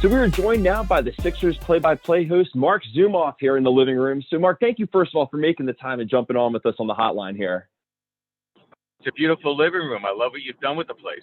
So we are joined now by the Sixers play-by-play host, Marc Zumoff, here in the living room. So, Marc, thank you, first of all, for making the time and jumping on with us on the hotline here. It's a beautiful living room. I love what you've done with the place.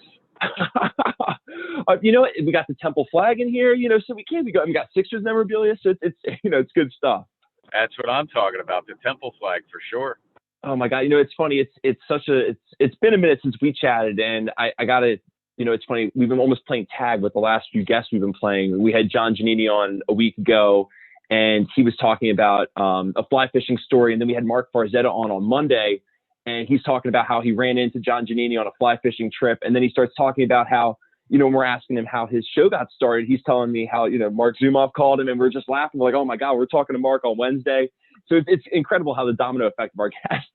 You know, we got the Temple flag in here, so we got Sixers memorabilia, so it's good stuff. That's what I'm talking about, the Temple flag for sure. Oh my God, it's funny. It's been a minute since we chatted, and I got to. It's funny. We've been almost playing tag with the last few guests we've been playing. We had John Giannini on a week ago, and he was talking about a fly fishing story. And then we had Marc Farzetta on Monday, and he's talking about how he ran into John Giannini on a fly fishing trip. And then he starts talking about how, when we're asking him how his show got started, he's telling me how, Marc Zumoff called him, and we're just laughing. We're like, oh my God, we're talking to Marc on Wednesday. So it's incredible how the domino effect of our guests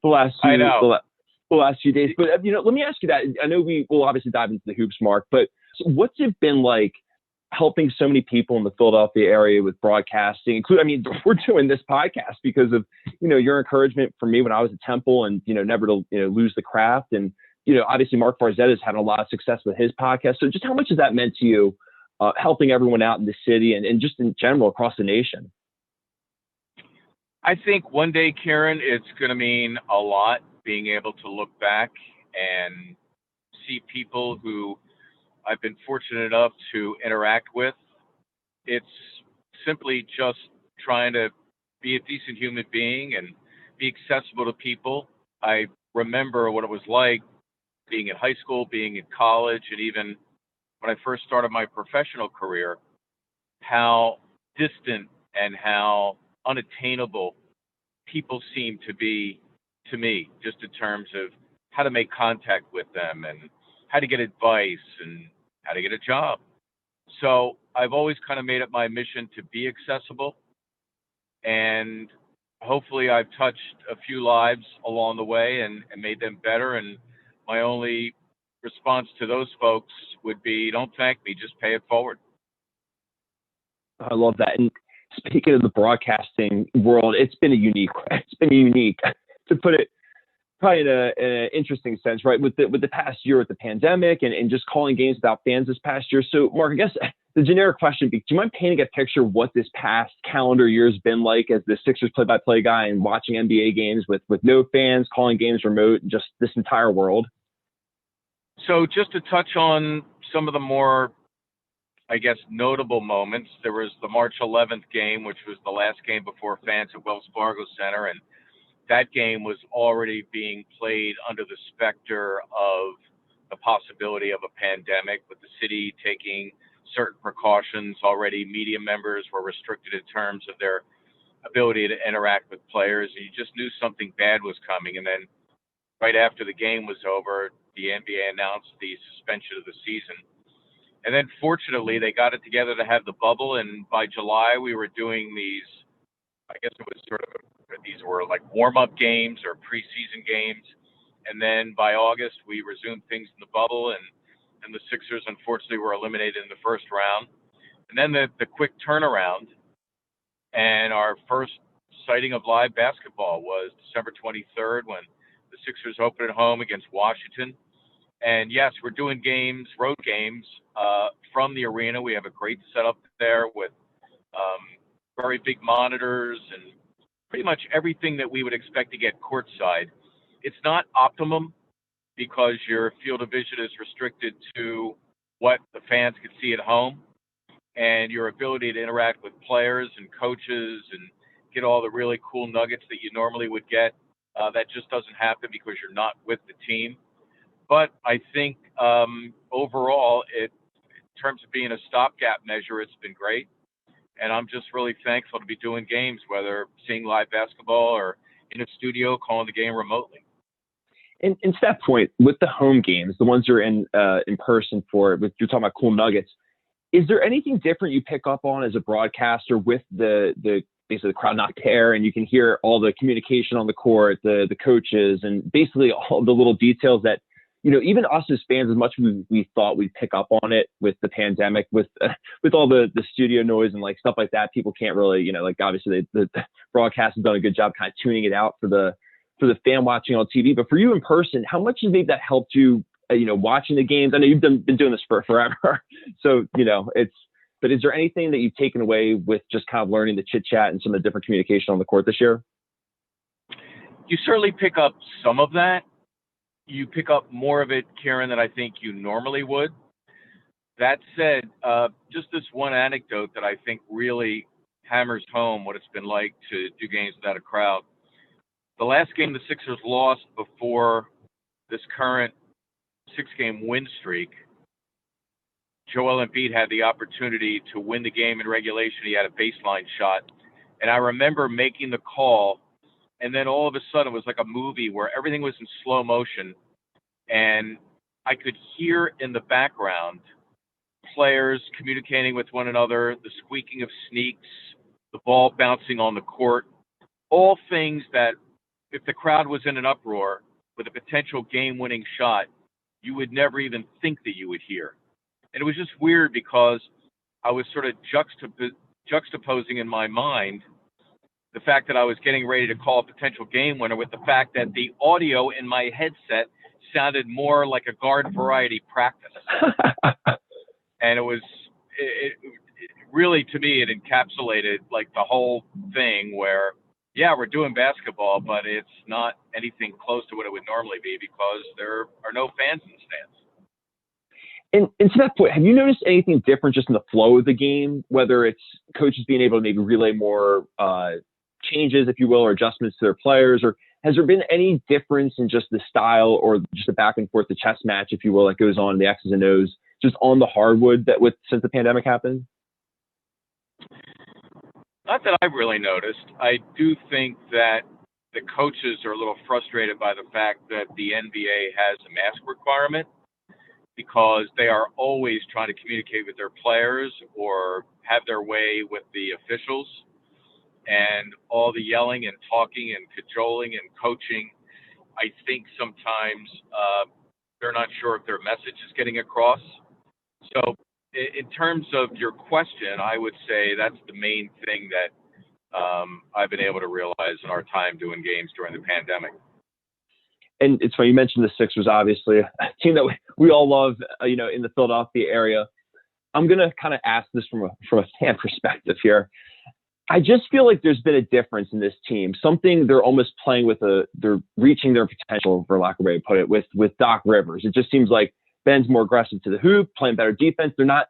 the last few days. But, let me ask you that. I know we will obviously dive into the hoops, Marc, but what's it been like helping so many people in the Philadelphia area with broadcasting, we're doing this podcast because of, your encouragement for me when I was at Temple and, never to, lose the craft. And, obviously Marc Farzetta is having a lot of success with his podcast. So just how much has that meant to you, helping everyone out in the city and just in general across the nation? I think one day, Kieran, it's going to mean a lot being able to look back and see people who I've been fortunate enough to interact with. It's simply just trying to be a decent human being and be accessible to people. I remember what it was like being in high school, being in college, and even when I first started my professional career, how distant and how unattainable people seem to be to me, just in terms of how to make contact with them and how to get advice and how to get a job. So I've always kind of made it my mission to be accessible, and hopefully I've touched a few lives along the way and made them better. And my only response to those folks would be, don't thank me, just pay it forward. I love that. And speaking of the broadcasting world, it's been unique, to put it probably in an interesting sense, right? With the past year with the pandemic and just calling games without fans this past year. So, Marc, I guess the generic question, do you mind painting a picture of what this past calendar year has been like as the Sixers play-by-play guy and watching NBA games with no fans, calling games remote, and just this entire world? So just to touch on some of the more, I guess, notable moments, there was the March 11th game, which was the last game before fans at Wells Fargo Center, and that game was already being played under the specter of the possibility of a pandemic, with the city taking certain precautions. Already media members were restricted in terms of their ability to interact with players. And you just knew something bad was coming. And then right after the game was over, the NBA announced the suspension of the season. And then fortunately, they got it together to have the bubble. And by July, we were doing these, I guess it was these were like warm-up games or preseason games. And then by August, we resumed things in the bubble, and the Sixers, unfortunately, were eliminated in the first round. And then the quick turnaround, and our first sighting of live basketball was December 23rd when the Sixers opened at home against Washington. And yes, we're doing games, road games, from the arena. We have a great setup there with very big monitors and pretty much everything that we would expect to get courtside. It's not optimum because your field of vision is restricted to what the fans can see at home, and your ability to interact with players and coaches and get all the really cool nuggets that you normally would get, that just doesn't happen because you're not with the team. But I think overall, in terms of being a stopgap measure, it's been great. And I'm just really thankful to be doing games, whether seeing live basketball or in a studio calling the game remotely. And to that point, with the home games, the ones you're in person for, you're talking about cool nuggets, is there anything different you pick up on as a broadcaster with the basically the crowd not there, and you can hear all the communication on the court, the coaches, and basically all the little details that, even us as fans, as much as we thought we'd pick up on it with the pandemic, with all the studio noise and like stuff like that, people can't really, obviously the broadcast has done a good job kind of tuning it out for the fan watching on TV. But for you in person, how much has maybe that helped you, watching the games? I know you've been doing this for forever. So, but is there anything that you've taken away with just kind of learning the chit chat and some of the different communication on the court this year? You certainly pick up some of that. You pick up more of it, Kieran, than I think you normally would. That said, just this one anecdote that I think really hammers home what it's been like to do games without a crowd. The last game the Sixers lost before this current 6-game win streak, Joel Embiid had the opportunity to win the game in regulation. He had a baseline shot. And I remember making the call, and then all of a sudden it was like a movie where everything was in slow motion. And I could hear in the background players communicating with one another, the squeaking of sneaks, the ball bouncing on the court, all things that if the crowd was in an uproar with a potential game-winning shot, you would never even think that you would hear. And it was just weird because I was sort of juxtaposing in my mind the fact that I was getting ready to call a potential game winner with the fact that the audio in my headset sounded more like a garden variety practice. And it really, to me, it encapsulated like the whole thing where, yeah, we're doing basketball, but it's not anything close to what it would normally be because there are no fans in the stands. And to that point, have you noticed anything different just in the flow of the game, whether it's coaches being able to maybe relay more changes, if you will, or adjustments to their players, or has there been any difference in just the style or just the back and forth, the chess match, if you will, that goes on in the X's and O's just on the hardwood since the pandemic happened? Not that I've really noticed. I do think that the coaches are a little frustrated by the fact that the NBA has a mask requirement because they are always trying to communicate with their players or have their way with the officials. And all the yelling and talking and cajoling and coaching, I think sometimes they're not sure if their message is getting across. So in terms of your question, I would say that's the main thing that I've been able to realize in our time doing games during the pandemic. And it's funny, you mentioned the Sixers, obviously, a team that we all love, in the Philadelphia area. I'm going to kind of ask this from a fan perspective here. I just feel like there's been a difference in this team. Something they're almost playing with they're reaching their potential, for lack of a way to put it, with Doc Rivers. It just seems like Ben's more aggressive to the hoop, playing better defense. They're not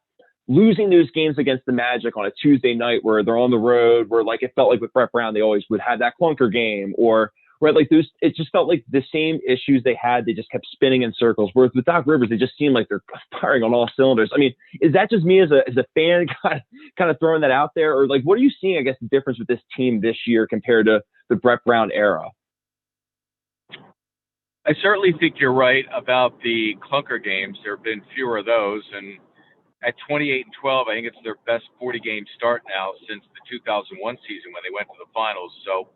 losing those games against the Magic on a Tuesday night where they're on the road, where like it felt like with Brett Brown, they always would have that clunker game, or right, like those, it just felt like the same issues they had, they just kept spinning in circles. Whereas with Doc Rivers, they just seem like they're firing on all cylinders. I mean, is that just me as a fan kind of throwing that out there? Or like, what are you seeing, I guess, the difference with this team this year compared to the Brett Brown era? I certainly think you're right about the clunker games. There have been fewer of those. And at 28-12, I think it's their best 40-game start now since the 2001 season when they went to the finals. So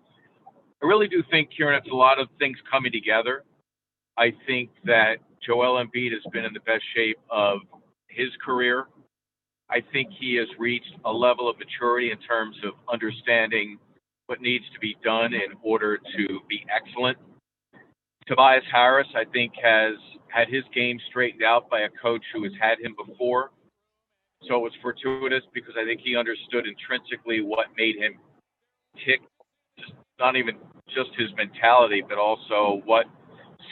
I really do think, Kieran, it's a lot of things coming together. I think that Joel Embiid has been in the best shape of his career. I think he has reached a level of maturity in terms of understanding what needs to be done in order to be excellent. Tobias Harris, I think, has had his game straightened out by a coach who has had him before. So it was fortuitous because I think he understood intrinsically what made him tick, not even just his mentality, but also what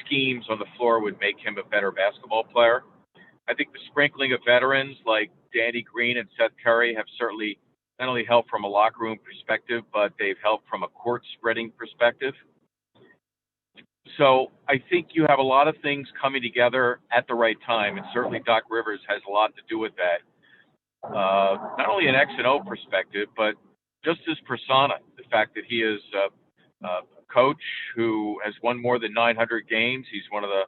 schemes on the floor would make him a better basketball player. I think the sprinkling of veterans like Danny Green and Seth Curry have certainly not only helped from a locker room perspective, but they've helped from a court spreading perspective. So I think you have a lot of things coming together at the right time, and certainly Doc Rivers has a lot to do with that. Not only an X and O perspective, but just his persona, the fact that he is a coach who has won more than 900 games. He's one of the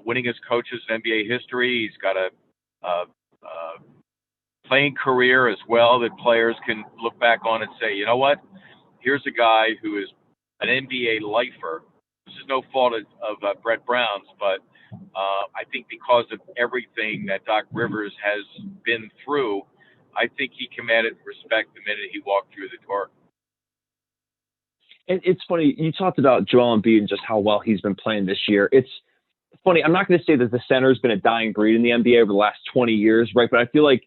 winningest coaches in NBA history. He's got a playing career as well that players can look back on and say, you know what, here's a guy who is an NBA lifer. This is no fault of Brett Brown's, but I think because of everything that Doc Rivers has been through, I think he commanded respect the minute he walked through the door. And it's funny, you talked about Joel Embiid and just how well he's been playing this year. It's funny, I'm not going to say that the center has been a dying breed in the NBA over the last 20 years, right? But I feel like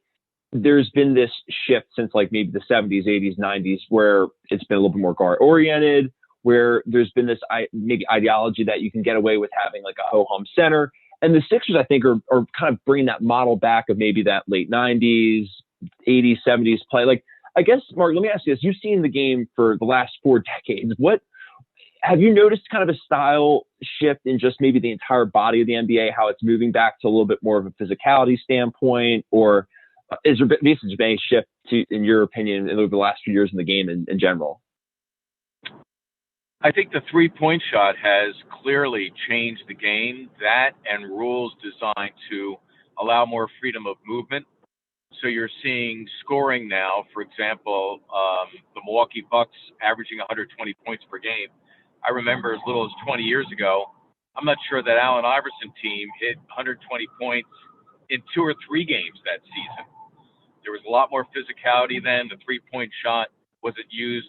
there's been this shift since like maybe the 70s, 80s, 90s, where it's been a little bit more guard oriented, where there's been this maybe ideology that you can get away with having like a ho-hum center. And the Sixers, I think, are kind of bringing that model back of maybe that late 90s, 80s, 70s play. Like, I guess, Marc, let me ask you this. You've seen the game for the last 4 decades. What have you noticed kind of a style shift in just maybe the entire body of the NBA, how it's moving back to a little bit more of a physicality standpoint? Or is there basically been a shift, in your opinion, over the last few years in the game in general? I think the three-point shot has clearly changed the game. That and rules designed to allow more freedom of movement. So you're seeing scoring now, for example, the Milwaukee Bucks averaging 120 points per game. I remember as little as 20 years ago, I'm not sure that Allen Iverson team hit 120 points in 2 or 3 games that season. There was a lot more physicality then. The three-point shot wasn't used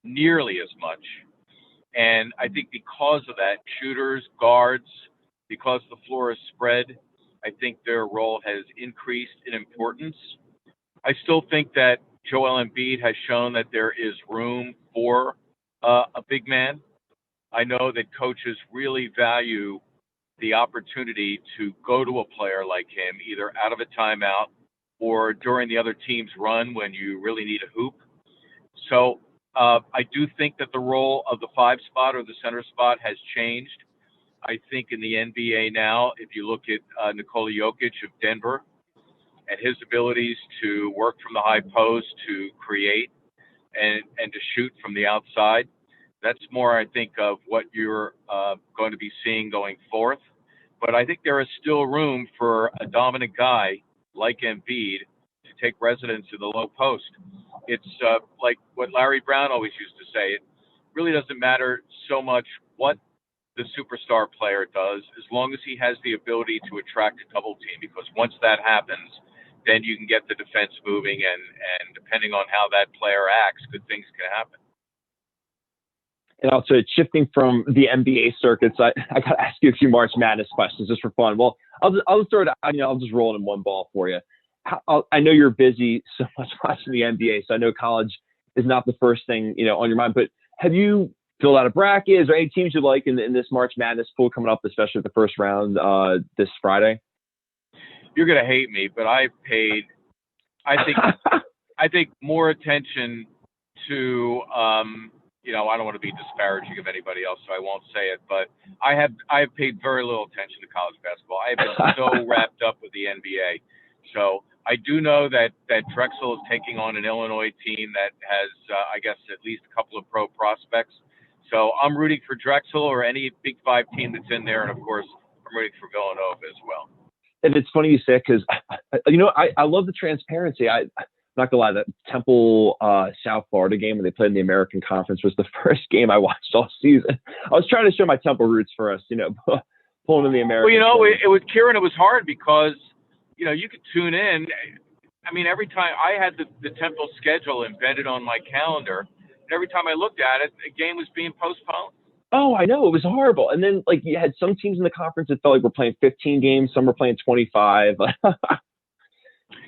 nearly as much. And I think because of that, shooters, guards, because the floor is spread, I think their role has increased in importance. I still think that Joel Embiid has shown that there is room for a big man. I know that coaches really value the opportunity to go to a player like him, either out of a timeout or during the other team's run when you really need a hoop. So I do think that the role of the 5 spot or the center spot has changed. I think in the NBA now, if you look at Nikola Jokic of Denver and his abilities to work from the high post, to create and to shoot from the outside, that's more, I think, of what you're going to be seeing going forth. But I think there is still room for a dominant guy like Embiid to take residence in the low post. It's like what Larry Brown always used to say. It really doesn't matter so much what the superstar player does, as long as he has the ability to attract a double team, because once that happens, then you can get the defense moving, and depending on how that player acts, good things can happen. And also, shifting from the NBA circuits, I got to ask you a few March Madness questions just for fun. Well, I'll just throw it out. I'll just roll it in one ball for you. I know you're busy so much watching the NBA, so I know college is not the first thing on your mind. But have you filled out a bracket? Is there any teams you like in this March Madness pool coming up, especially the first round this Friday? You're gonna hate me, but I've paid, I think more attention to I don't want to be disparaging of anybody else, so I won't say it, but I have paid very little attention to college basketball. I have been so wrapped up with the NBA. So I do know that Drexel is taking on an Illinois team that has, I guess, at least a couple of pro prospects. So I'm rooting for Drexel or any Big 5 team that's in there, and of course, I'm rooting for Villanova as well. And it's funny you say, because I love the transparency. I'm not gonna lie, that Temple South Florida game when they played in the American Conference was the first game I watched all season. I was trying to show my Temple roots for us, pulling in the American. Well, it was Kieran. It was hard because you could tune in. I mean, every time I had the Temple schedule embedded on my calendar, and every time I looked at it, the game was being postponed. Oh, I know. It was horrible. And then, you had some teams in the conference that felt like we're playing 15 games. Some were playing 25.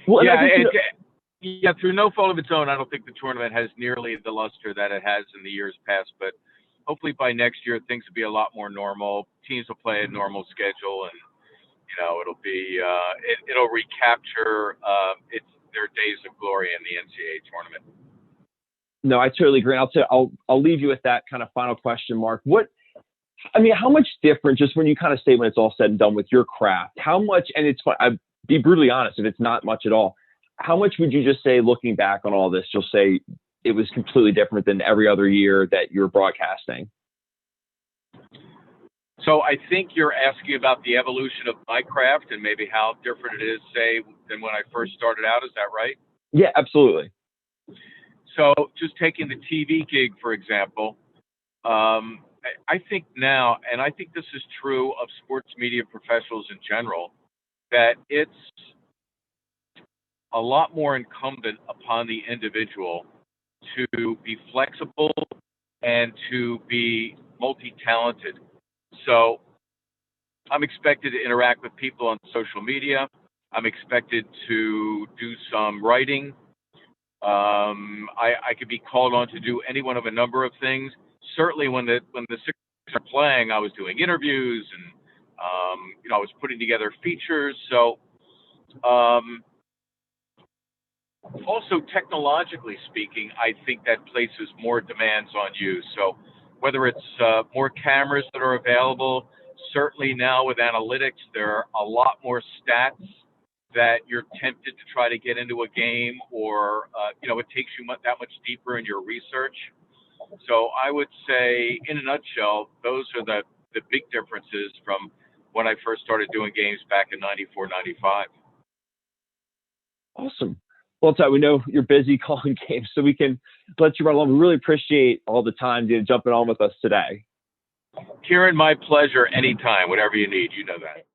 Well, yeah, through no fault of its own, I don't think the tournament has nearly the luster that it has in the years past. But hopefully by next year, things will be a lot more normal. Teams will play a normal schedule, and it'll be it'll recapture their days of glory in the NCAA tournament. No, I totally agree. I'll leave you with that kind of final question, Marc. How much different, just when you kind of say when it's all said and done with your craft, how much, and it's fun, I'd be brutally honest, if it's not much at all, how much would you just say, looking back on all this, you'll say it was completely different than every other year that you're broadcasting? So I think you're asking about the evolution of my craft and maybe how different it is, say, than when I first started out. Is that right? Yeah, absolutely. So just taking the TV gig, for example, I think now, and I think this is true of sports media professionals in general, that it's a lot more incumbent upon the individual to be flexible and to be multi-talented. So I'm expected to interact with people on social media. I'm expected to do some writing. I could be called on to do any one of a number of things. Certainly, when the Sixers are playing, I was doing interviews and I was putting together features. So, also technologically speaking, I think that places more demands on you. So, whether it's more cameras that are available, certainly now with analytics, there are a lot more stats that you're tempted to try to get into a game, or it takes you that much deeper in your research. So I would say, in a nutshell, those are the big differences from when I first started doing games back in '94, '95. Awesome. Well, Ty, we know you're busy calling games, so we can let you run along. We really appreciate all the time jumping on with us today. Kieran, my pleasure anytime, whatever you need. You know that.